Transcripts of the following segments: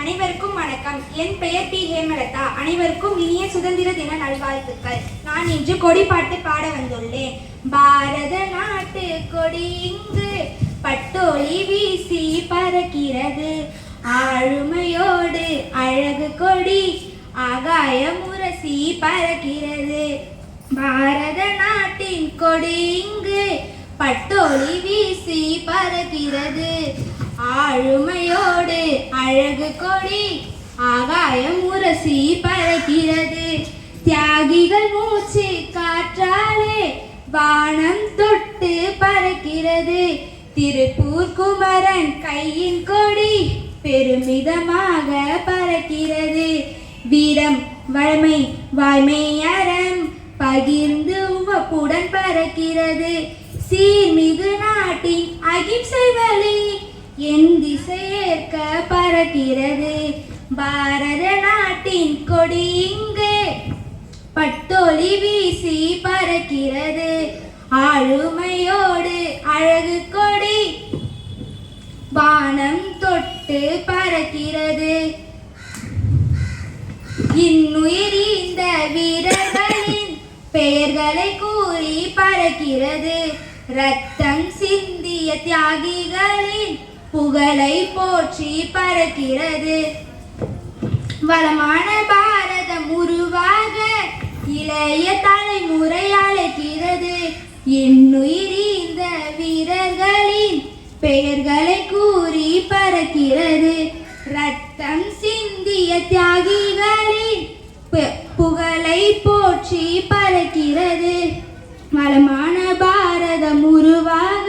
அனைவருக்கும் வணக்கம். என் பெயர் பி. ஹேமலதா. அனைவருக்கும் இனிய சுதந்திர தின நல்வாழ்த்துக்கள். நான் இன்று கொடிப்பாட்டு பாட வந்துள்ளேன். பாரத நாட்டு கொடி இங்கு பட்டொலி வீசி பறக்கிறது. ஆளுமையோடு அழகு கொடி ஆகாய முரசி பறக்கிறது. பாரத நாட்டின் கொடி இங்கு பட்டொலி வீசி பறக்கிறது. ஆளுமையோடு அழகு கொடி ஆகாயம் முரசி பறக்கிறது. தியாகிகள் மூச்சு காற்றாலே வானம் தொட்டு பறக்கிறது. திருப்பூர் குமரன் கையின் கொடி பெருமிதமாக பறக்கிறது. வீரம் வளமை வாய்மை அறம் பகிர்ந்து உவப்புடன் பறக்கிறது. சீர்மிகு நாட்டின் அகிம்சை வழி என் திசையேற்க பறக்கிறது. பாரத நாட்டின் கொடி இங்கு பட்டொலி வீசி பறக்கிறது. ஆளுமையோடு அழகு கொடி வானம் தொட்டு பறக்கிறது. இன்னுயிர் வீரர்களின் பெயர்களை கூறி பறக்கிறது. ரத்தம் சிந்திய தியாகிகளின் புகழை போற்றி பறக்கிறது. வளமான பாரதம் உருவாக இளைய தலைமுறை அழைக்கிறது. இன்னுயிர் வீரர்களின் பெயர்களை கூறி பறக்கிறது. ரத்தம் சிந்திய தியாகிகளின் புகழை போற்றி பறக்கிறது. வளமான பாரதம் உருவாக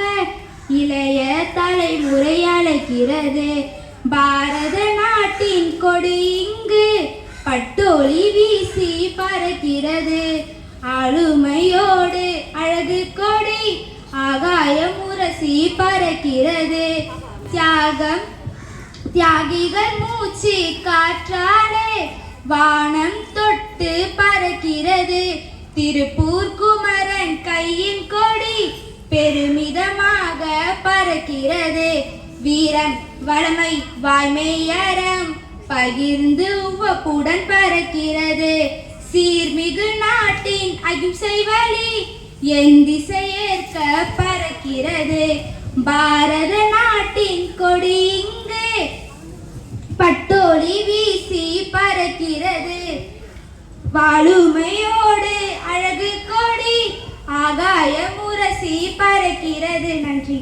இளைய தலைமுறை அழைக்கிறது. பாரத நாட்டின் கொடி இங்கு பட்டொலி வீசி பறக்கிறது. ஆளுமையோடு அழகு கொடி ஆகாய முரசி பறக்கிறது. தியாகிகள் மூச்சு காற்றாலே வானம் தொட்டு பறக்கிறது. திருப்பூர் குமரன் கையின் கொடி பெருமிதமாக பறக்கிறது. வீரம் வளமை வாய்மை அறம் பகிர்ந்து உவப்புடன் பறக்கிறது. சீர்மிகு நாட்டின் அகிம்சை வழி என் திசையேற்க பறக்கிறது. பாரத நாட்டின் கொடி இங்கு பட்டொலி வீசி பறக்கிறது. வாளுமையோடு அழகு கொடி ஆகாய முரசி பறக்கிறது. நன்றி.